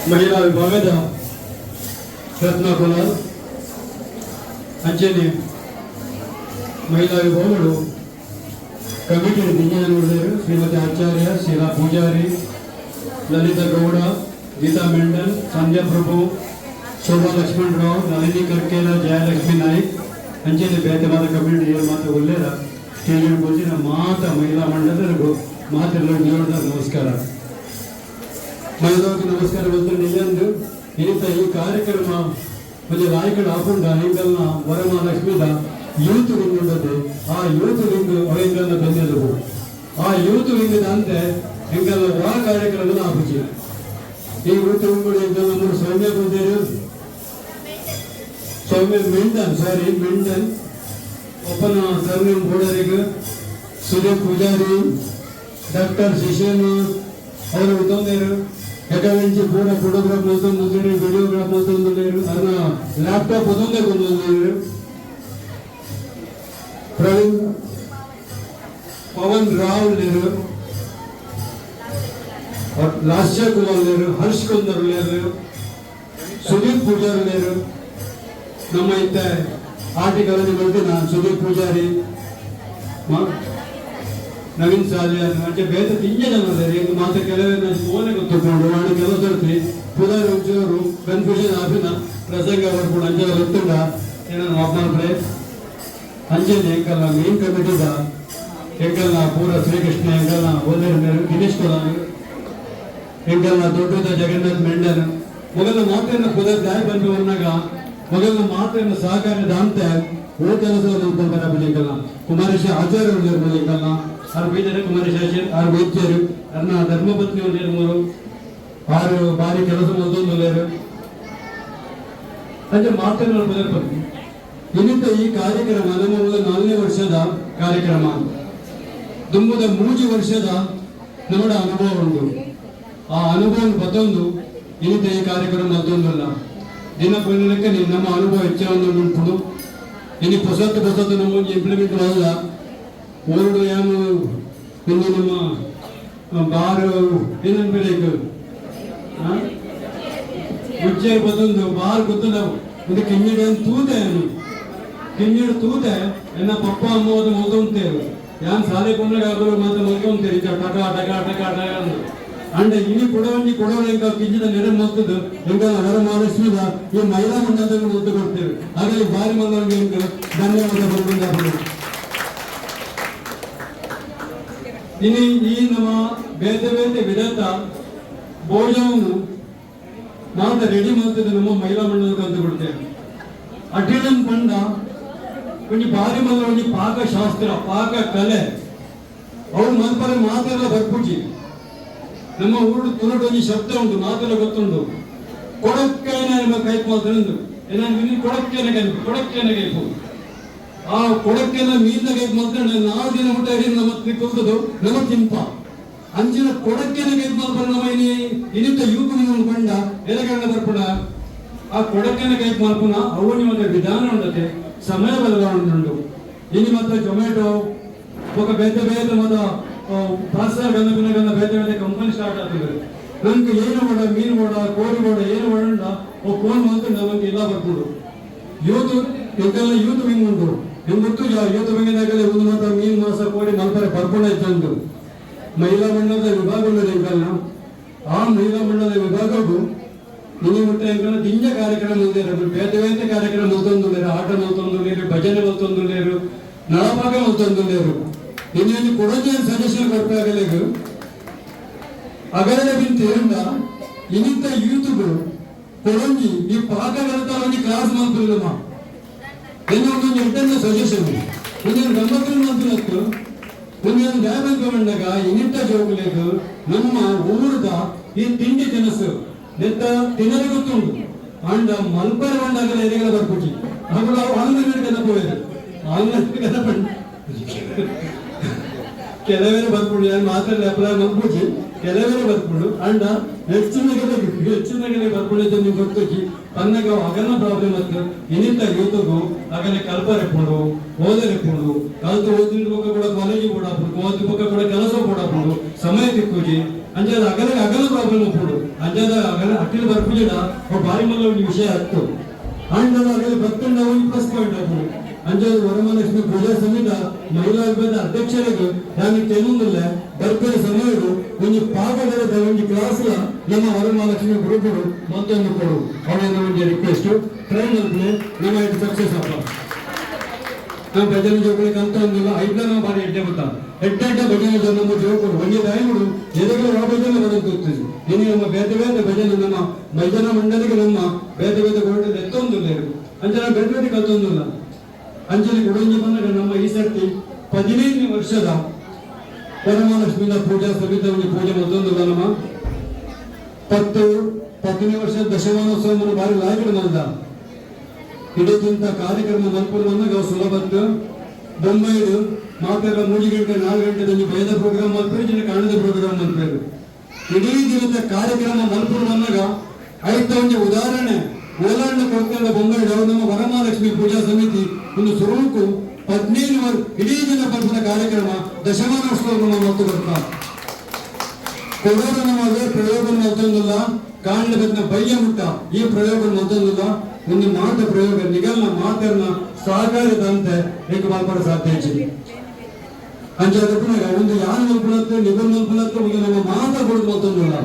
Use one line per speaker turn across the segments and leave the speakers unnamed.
ಮಹಿಳಾ ವಿಭಾಗದ ರತ್ನಕುಲ ಅಂಚನೆ ಮಹಿಳಾ ವಿಭಾಗಗಳು ಕಮಿಟಿ ವಿಜ್ಞಾನ ನೋಡಿದರು ಶ್ರೀಮತಿ ಆಚಾರ್ಯ ಶೀಲಾ ಪೂಜಾರಿ ಲಲಿತಾ ಗೌಡ ಗೀತಾ ಮೆಂಡಲ್ ಸಂಧ್ಯಾ ಪ್ರಭು ಶೋಭಾ ಲಕ್ಷ್ಮಣರಾವ್ ನಳಿನಿ ಕರ್ಕೇರ ಜಯಲಕ್ಷ್ಮಿ ನಾಯ್ಕ್ ಅಂಚನೆ ಬೇತವಾದ ಕಮಿಟಿ ಮಾತು ಒಳ್ಳೆಯ ಸ್ಟೇಜ್ ಕೂತಿನ ಮಾತ ಮಹಿಳಾ ಮಂಡಲರಿಗೂ ಮಾತೆಲ್ಲ ನೀಡಿದ ನಮಸ್ಕಾರ ಮಹಿಳೆಗೆ ನಮಸ್ಕಾರ ಬಂದು ನಿಜಂದು ಇಂಥ ಈ ಕಾರ್ಯಕ್ರಮ ಒಂದು ರಾಯಕಡ ಹಾಕೊಂಡ ಹಿಂಗಲ್ನ ವರಮಹಾಲಕ್ಷ್ಮಿದ ಯೂತ್ ವಿಂಗ್ ಉಂಟದೆ ಆ ಯೂತ್ ವಿಂಗ್ ಅವೆಂಗಲ್ನ ಬಂದಿದ್ದವು ಆ ಯೂತ್ ವಿಂಗದ ಅಂತೆ ಹೆಂಗಲ್ಲ ಹೊರ ಕಾರ್ಯಕ್ರಮ ಆಪುಚಿ ಈ ಯೂತ್ ವಿಂಗ್ ಹೆಂಗಲ್ಲ ಮೂರು ಸೌಮ್ಯ ಬಂದಿರು ಸೌಮ್ಯ ಮೆಂಡನ್ ಒಪ್ಪನ ಸರ್ನೇಮ್ ಬೋಡರಿಗೆ ಸುದೀಪ್ ಪೂಜಾರಿ ಡಾಕ್ಟರ್ ಶಿಶೇನ್ ಅವರು ಉತ್ತಂದೇರು ఎక్కడి కూడా ఫోటోగ్రాఫ్ అవుతుంది వీడియోగ్రాఫ్ అవుతుంది లేరు అన్న ల్యాప్టాప్ అవుతుందే కొందరు ప్రవీణ్ పవన్ రావు లేరు లాస్య కుమార్ లేరు హర్ష్ కొందరు లేరు సుదీప్ పూజారి లేరు ನಮ್ಮ ಇಂತ ಆರ್ಟಿಕಲ್ ಬರ್ತೀನಿ ಸುದೀಪ್ ಪೂಜಾರಿ ನವೀನ್ ಸಾಲಿಯಾರ್ అంటే ಬೇರೆ ತಿಂಜ ಜನ ಈಗ ಮಾತ್ರ ಕೆಲವೇ ಫೋನ್ ಗೊತ್ತುಕೊಂಡು ವಾಡಿ ಕೆಲಸ ಇರ್ತಿ ಪುದರ್ ಒಂಚೂರು ಕನ್ಫ್ಯೂಷನ್ ಆಪಿನ ಪ್ರಸಂಗ ಬರ್ಕೊಂಡು ಅಂಜಲ ಗೊತ್ತುಂಡ ಏನೋ ಮಾತಾಡ್ರೆ ಅಂಜನೆ ಎಂಕಲ್ನ ಮೇನ್ ಕಮಿಟಿದ ಎಂಕಲ್ನ ಪೂರ ಶ್ರೀಕೃಷ್ಣ ಎಂಕಲ್ನ ಓದೇರ್ ಮೇರು ದಿನೇಶ್ ಕೊಲಾಂಗ್ ಎಂಕಲ್ನ ದೊಡ್ಡದ ಜಗನ್ನಾಥ್ ಮೆಂಡನ್ ಮೊದಲ ಮಾತನ್ನ ಪುದರ್ ದಾಯ ಬಂದು ಬಂದಾಗ ಮೊದಲ ಮಾತನ್ನ ಸಹಕಾರದ ಅಂತ ಓ ಕೆಲಸವನ್ನು ಬರಬೇಕಲ್ಲ ಕುಮಾರೇಶ ಆಚಾರ್ಯ ಎಂಕಲ್ನ ಆರು ಬೀಜರು ಕುಮಾರೇಶಾಚಾರ್ಯ ಆರು ವೈದ್ಯರು ಅನ್ನ ಧರ್ಮಪತ್ನಿ ಒಂದೇರು ಮೂರು ಆರು ಬಾರಿ ಕೆಲಸ ಮೊದಲೊಂದು ಲೇರು ಅಂದ್ರೆ ಮಾತನಾಡುವುದರ ಇನ್ನಿತ ಈ ಕಾರ್ಯಕ್ರಮ ನಮ್ಮ 4ನೇ ವರ್ಷದ ಕಾರ್ಯಕ್ರಮ ದುಂಬದ 3 ವರ್ಷದ ನಮ್ಮ ಅನುಭವ ಉಂಟು ಆ ಅನುಭವ ಮತ್ತೊಂದು ಇನ್ನಿತ ಈ ಕಾರ್ಯಕ್ರಮ ಮತ್ತೊಂದಲ್ಲ ದಿನ ಪೈನಕ್ಕೆ ನಮ್ಮ ಅನುಭವ ಹೆಚ್ಚವನ್ನು ಉಂಟು ಇನ್ನು ಹೊಸತು ನಮ್ಮ ಇಂಪ್ಲಿಮೆಂಟ್ ಮಾಡಲ್ಲ ಓರ್ಡು ಏನು ಇನ್ನು ನಮ್ಮ ಬಾರು ಏನಂತ ಬೇಕು ಉಜ್ಜೆ ಬದೊಂದು ಬಾರ್ ಗೊತ್ತದ ಒಂದು ಕಿಂಜಿಡ ತೂತೆ ತೂತೆ ಎನ್ನ ಪಪ್ಪ ಅಮ್ಮ ಅದು ಮಲ್ಕೊಂತೇವೆ ಯಾನ್ ಸಾಲೆ ಕೊಂಡಾಗ ಅವರು ಮಾತ್ರ ಮಲ್ಕೊಂತೇವೆ ಟಕ ಟಕ ಟಕ ಟಕ ಅಂಡ ಇನಿ ಕೊಡೋರು ಹೆಂಗ ಕಿಂಜಿದ ನೆರೆ ಮಲ್ತದ್ದು ಹೆಂಗ ವರಮಹಾಲಕ್ಷ್ಮಿದ ಈ ಮಹಿಳಾ ಮಂಡಲದಲ್ಲಿ ಒತ್ತು ಕೊಡ್ತೇವೆ ಹಾಗಾಗಿ ಬಾರಿ ಮಂದವರಿಗೆ ಹೆಂಗ ಧನ್ಯವಾದ ಬರ್ಕೊಂಡು ಇನಿ ಈ ನಮ್ಮ ಬೇತೆ ವಿಧತ ಭೋಜನವನ್ನು ಮಾತ್ರ ರೆಡಿ ಮಾಡ್ತಿದ್ದೆ ನಮ್ಮ ಮಹಿಳಾ ಮಂಡಲಕ್ಕೆ ಅಂತ ಕೊಡ್ತೇವೆ ಅಟೆಂಡನ್ ಪಂಡ ಒಂದು ಬಾರಿ ಮಂದ ಒಂದು ಪಾಕಶಾಸ್ತ್ರ ಪಾಕ ಕಲೆ ಅವ್ರು ಮಲ್ಪರೆ ಮಾತೆಲ್ಲ ಬರ್ಪುಜಿ ನಮ್ಮ ಊರು ತುರಡು ಒಂದು ಶಬ್ದ ಉಂಟು ಮಾತೆಲ್ಲ ಗೊತ್ತುಂಟು ಕೊಡಕ್ಕೇನೆ ನಮ್ಮ ಕೈಪ್ ಮಾತಂದು ಏನಾದ್ರು ಕೊಡಕ್ಕೇನೆ ಕೈಪು ಆ ಕೊಡಕ್ಕೆಲ್ಲ ಮೀನ ಕೈಪ್ ಮಾತಾಡ 4 ದಿನ ಊಟ ಹಿಡಿದು ನಮ್ಮ ತಿಳ್ಕೋದು ನಮ್ಮ ತಿಂಪ ಅಂಚಿನ ಕೊಡಕ್ಕೆನ ಕೈಪ್ ಮಾತ್ರ ನಮ್ಮ ಇನ್ನಿತ ಯೂತ್ ಬಂಡ ಎಲೆಗಣ್ಣ ಬರ್ಪಡ ಆ ಕೊಡಕ್ಕೆನ ಕೈಪ್ ಮಾರ್ಪುನ ಅವನಿ ಮತ್ತೆ ವಿಧಾನ ಉಂಟತೆ ಸಮಯ ಬದಲಾವಣೆ ಉಂಟು ಇನ್ನು ಮತ್ತೆ ಜೊಮ್ಯಾಟೊ ఒక ಬೇತೆ ಮತ ಪಾರ್ಸಲ್ ಗನ್ನ ಬೇತೆ ಕಂಪನಿ ಸ್ಟಾರ್ಟ್ ಆಗ್ತದೆ ನಮ್ಗೆ ಏನು ಮಾಡ ಮೀನು ಮಾಡ ಕೋಳಿ ಮಾಡ ಏನು ಮಾಡಂಡ ಫೋನ್ ಮಾತ್ರ ನಮಗೆ ಇಲ್ಲ ಬರ್ಕೊಂಡು ಯೂತ್ ಇದೆಲ್ಲ ಯೂತ್ ವಿಂಗ್ ಉಂಟು ನಿಮ್ಗೆ ಗೊತ್ತು ಯೂತ್ ವಿಂಗಿನಾಗಲೇ ಒಂದು ಮಾತ್ರ ಮೀನು ಮಾಸ ಕೋಳಿ ಮಲ್ಪರೆ ಬರ್ಕೊಂಡ ಇತ್ತಂದು ಮಹಿಳಾ ಮಂಡಲದ ವಿಭಾಗ ಉಳ್ಳದು ಎಂಕಲ್ನ ಆ ಮಹಿಳಾ ಮಂಡಲದ ವಿಭಾಗವು ನಿನ್ನೆ ಮುಟ್ಟ ಎಂಕಲ್ನ ದಿಂಜ ಕಾರ್ಯಕ್ರಮ ಮಲ್ತೇರು ಬೇತೆ ಕಾರ್ಯಕ್ರಮ ಮಲ್ತೊಂದು ಲೇರು ಆಟ ಮಲ್ತೊಂದು ಲೇರು ಭಜನೆ ಮಲ್ತೊಂದು ಲೇರು ನಳಭಾಗ ಮಲ್ತೊಂದು ಲೇರು ನಿನ್ನೆ ಕೊಡೋದು ಸಜೆಷನ್ ಕೊಡ್ಬೇಕಾಗಲೇರು ಅಗಲದ ಬಿಂತ ಏರಂಡ ಇನ್ನಿತ ಯೂತ್ಗಳು ಕೊಡೊಂಜಿ ಈ ಪಾಕ ಕಲಿತಾವಲ್ಲಿ ಕ್ಲಾಸ್ ಮಲ್ತಿಲ್ಲಮ್ಮ ಒಂದು ಎಂಟನೇ ಸಜೆಷನ್ ಒಂದೇನು ಗಮ್ಮತ್ತು ಮಲ್ತಿಲತ್ತು ಒಂದೇನು ಡ್ಯಾಮೇಜ್ ಬಂದಾಗ ಇನ್ನಿತ ಜೋಗುಲೇಕು ನಮ್ಮ ಊರದ ಈ ತಿಂಡಿ ತಿನಸು ನೆತ್ತ ತಿನ್ನಲು ಗೊತ್ತುಂಟು ಅಂಡ ಮಲ್ಪರ ಬಂದಾಗಲೇ ಎರೆಗಳ ಬರ್ಪುಜಿ ಅವುಗಳು ಆಂಗ್ಲ ಕದಪೋയത് ಆಂಗ್ಲ ಕದಪಂಡ ಕೆಲವೇರೆ ಬರ್ಕೊಂಡು ನಾನು ಮಾತಾಡಲಿ ಅಪ್ಲೈ ಮಲ್ಪುಜಿ ಕೆಲವೇರೆ ಬರ್ಕೊಂಡು ಅಂಡ ಹೆಚ್ಚಿನ ಬರ್ಕೊಂಡಿದ್ದ ನೀವು ಗೊತ್ತುಜಿ ಅನ್ನಗ ಅಗನ ಪ್ರಾಬ್ಲಮ್ ಅಂತ ಇನ್ನಿತ ಯೂತ್ಗೂ ಅಗಲೆ ಕಲ್ಪರೆಕೊಂಡು ಓದರೆಕೊಂಡು ಕಲ್ತು ಓದಿನ ಪಕ್ಕ ಕೂಡ ಕಾಲೇಜ್ ಕೂಡ ಓದಿ ಪಕ್ಕ ಕೂಡ ಕೆಲಸ ಕೂಡ ಸಮಯ ತಿಕ್ಕುಜಿ ಅಂಜಾದ ಅಗಲ ಅಗಲ ಪ್ರಾಬ್ಲಮ್ ಒಪ್ಪುಡು ಅಂಜಾದ ಅಗಲ ಅಟ್ಟಿನ ಬರ್ಪುಜಡ ಬಾರಿ ಮಲ್ಲ ಒಂದು ವಿಷಯ ಹತ್ತು ಅಂಡದ ಅಗಲ ಬತ್ತಂಡ ಒಂದು ಪ್ಲಸ್ ಪಾಯಿಂಟ್ ಹಾಕುದು ಅಂಜಾದ ವರಮಹಾಲಕ್ಷ್ಮಿ ಪೂಜಾ ಸಮಿತಿ ಮಹಿಳಾ ವಿಭಾಗದ ಅಧ್ಯಕ್ಷರಿಗೆ ನಾನು ಕೆಲವೊಂದಿಲ್ಲ ಬರ್ಪದ ಸಮಯಗಳು ಒಂದು ಪಾಠದ ಒಂದು ಕ್ಲಾಸ್ ನಮ್ಮ ವರಮಹಾಲಕ್ಷ್ಮಿ ಗ್ರೂಪ್ಗಳು ಮತ್ತೊಂದು ಕೊಡು ಅವರಿಂದ ಒಂದು ರಿಕ್ವೆಸ್ಟ್ ಟ್ರೈನ್ ಅಲ್ಲಿ ನಮ್ಮ ಇದು ಸಕ್ಸಸ್ ಅಪ್ಪ ನಾವು ಭಜನೆ ಜೋಗಳಿಗೆ ಅಂತ ಒಂದಿಲ್ಲ ಐದನೇ ನಾವು ಬಾರಿ ಎಡ್ಡೆ ಗೊತ್ತಾ ಎಡ್ಡೆ ಭಜನೆ ನಮ್ಮ ಜೋಗರು ಒಂದೇ ದಾಯಿಗಳು ಎದೆಗಳು ಯಾವ ಭಜನೆ ಬದುಕುತ್ತದೆ ಇನ್ನು ನಮ್ಮ ಬೇರೆ ಬೇರೆ ಭಜನೆ ನಮ್ಮ ಭಜನ ಮಂಡಳಿಗೆ ನಮ್ಮ ಬೇರೆ ಬೇರೆ ಗೋಲ್ಡ್ ಎತ್ತೊಂದಿಲ್ಲ ಇವರು ಅಂಜನ ಬೇರೆ ಬೇರೆ ಕಲ್ತೊಂದಿಲ್ಲ ಅಂಜಲಿ ಗುಡಂಜಿ ಬಂದಾಗ ನಮ್ಮ ಈ ಸರ್ತಿ 15ನೇ ವರ್ಷದ ವರಮಹಾಲಕ್ಷ್ಮಿಯ ಪೂಜಾ ಸಮಿತಿ ಪೂಜೆ ಮತ್ತೊಂದಿಲ್ಲ ನಮ್ಮ 10ನೇ ವರ್ಷದ ದಶಮಾನೋತ್ಸವ ಬಾರಿ ಲಾಗಿಡ ಮಂದ ಇಡೀಂತ ಕಾರ್ಯಕ್ರಮ ಮಲ್ಪುರವನ್ನಾಗ ಸುಲಭತ್ತು ಬೊಂಬೈಡು ಮಾತೆಲ್ಲ 3 ಗಂಟೆ 4 ಗಂಟೆದಲ್ಲಿ ಭಯದ ಪ್ರೋಗ್ರಾಮ್ ಮಲ್ಪೇರು ಕಾಣದ ಪ್ರೋಗ್ರಾಮ್ ಮಲ್ಪೇರು ಇಡೀ ದಿನದ ಕಾರ್ಯಕ್ರಮ ಮಲ್ಪುರವನ್ನಾಗ ಆಯ್ತ ಒಂದು ಉದಾಹರಣೆ ಓಲಾಂಡ ಕೊಡ್ಕೊಂಡ ಬೊಂಬೈಡು ನಮ್ಮ ವರಮಹಾಲಕ್ಷ್ಮಿ ಪೂಜಾ ಸಮಿತಿ ಒಂದು ಸ್ವರೂಪು 15 ಇಡೀ ದಿನ ಬರ್ಪದ ಕಾರ್ಯಕ್ರಮ ದಶಮಾನೋತ್ಸವ ಮತ್ತು ಬರ್ತಾ ಕೊಡೋದು ನಮಗೆ ಪ್ರಯೋಗ ಮತ್ತೊಂದಿಲ್ಲ ಕಾಣದ ಬಯ್ಯ ಮುಟ್ಟ ಈ ಪ್ರಯೋಗ ಮತ್ತೊಂದಿಲ್ಲ ಒಂದು ಮಾತ ಪ್ರಯೋಗ ನಿಗಲ್ನ ಮಾತನ್ನ ಸಹಕಾರದಂತೆ ಏಕ ಮಾಡ್ಕೊಂಡು ಸಾಧ್ಯ ಹೆಚ್ಚಿದೆ ಅಂಚಾದಪ್ಪನಾಗ ಒಂದು ಯಾರು ಮಲ್ಪುಲತ್ತು ನಿಗಲ್ ಮಲ್ಪುಲತ್ತು ಒಂದು ನಮ್ಮ ಮಾತಾಡೋದು ಮತ್ತೊಂದಿಲ್ಲ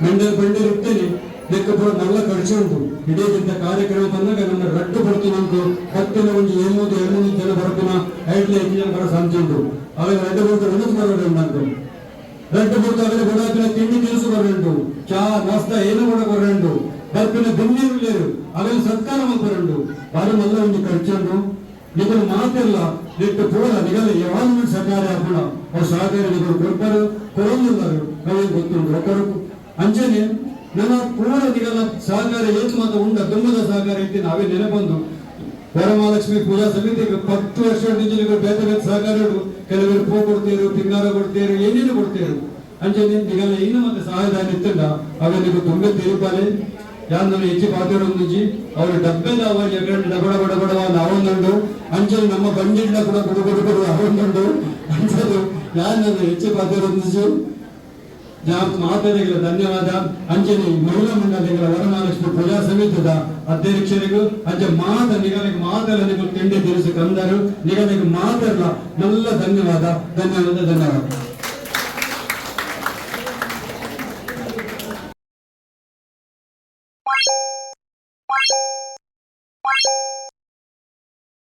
ಮೆಂಡರ್ ಇರ್ತೇನೆ ಲೆಕ್ಕ ನಲ್ಲ ಕಡಿಸಿ ಉಂಟು ಇಡೀ ಕಾರ್ಯಕ್ರಮ ತಂದಾಗ ನನ್ನ ರಟ್ಟು ಬರ್ತೀನಂತು ಹತ್ತಿನ ಒಂದು 700 ಜನ ಬರ್ತೀನ 5 ಜನ ಬರೋ ಸಂಚೆ ಉಂಟು ಅವಾಗ ರಡ್ಡು ಬರ್ತಾರೆ ಬರೋದು ರಡ್ಡು ಬರ್ತಾಗಲೇ ಬಡಾಪಿನ ತಿಂಡಿ ತಿನಿಸು ಬರಂಡು ಚಾ ನಾಸ್ತಾ ಏನು ಕೂಡ ಬರಂಡು ಬರ್ಪಿನ ಬೆನ್ನಿ ಉಳ್ಳೇರು ಅವೆಲ್ಲ ಸತ್ಕಾರ ಮಲ್ಪರಂಡು ಬಾರಿ ಮಲ್ಲ ಒಂದು ಕಡ್ಚಂಡು ನಿಗಲು ಮಾತೆಲ್ಲ ನೆಟ್ಟು ಪೂರ ನಿಗಲ ಯಾವಾಗ ಸಹಕಾರ ಹಾಕೋಣ ಅವ್ರು ಸಹಕಾರ ನಿಗಲು ಕೊಡ್ತಾರೆ ಕೊಡೋದಿಲ್ಲರು ನಾವೇನು ಗೊತ್ತುಂಟು ಒಬ್ಬರು ಅಂಚನೆ ನನ್ನ ಪೂರ ನಿಗಲ ಸಹಕಾರ ಏತು ಮಾತ್ರ ಉಂಡ ತುಂಬದ ಸಹಕಾರ ಇತ್ತು ನಾವೇ ನೆನಪಂದು ವರಮಹಾಲಕ್ಷ್ಮಿ ಪೂಜಾ ಸಮಿತಿಗೆ 10 ವರ್ಷ ನಿಜಲಿಗಳು ಬೇರೆ ಬೇರೆ ಸಹಕಾರಗಳು ಕೆಲವರು ಪೂ ಕೊಡ್ತೀರು ಪಿಂಗಾರ ಕೊಡ್ತೀರು ಏನೇನು ಕೊಡ್ತೀರು ಅಂಚನೆ ನಿಗಲ ಇನ್ನು ಮತ್ತೆ ಸಹಾಯದಾನ ಇತ್ತಲ್ಲ ಅವನಿಗೆ ತುಂಬೆ ತಿರುಪಾಲೆ ಯಾರು ನನ್ನ ಹೆಚ್ಚು ಪಾತ್ರೊಂದಿಜಿ ಅವರು ಡಬ್ಬೆದ ಅವಾಗ ಡಬಡ ಬಡಬಡವ ನಾವೊಂದುಂಡು ಅಂಚನೆ ನಮ್ಮ ಬಂಡಿಡ್ಲ ಕೂಡ ಕೊಡು ಅವೊಂದುಂಡು ಅಂಚದು ಯಾರು ನನ್ನ ಹೆಚ್ಚು ಪಾತ್ರೊಂದಿಜು ಮಾತಾಡಿಗಳ ಧನ್ಯವಾದ ಅಂಜನಿ ಮಹಿಳಾ ಮಂಡಳಿಗಳ ವರಮಹಾಲಕ್ಷ್ಮಿ ಪೂಜಾ ಸಮಿತಿದ ಅಧ್ಯಕ್ಷರಿಗೂ ಅಂಚೆ ನಿಗಲಿಗೆ ಮಾತಲ್ಲ ನೀವು ತಿಂಡಿ ತಿನಿಸು ಕಂದರು ನಿಗಲಿಗೆ ಮಾತಲ್ಲ ನಲ್ಲ ಧನ್ಯವಾದ.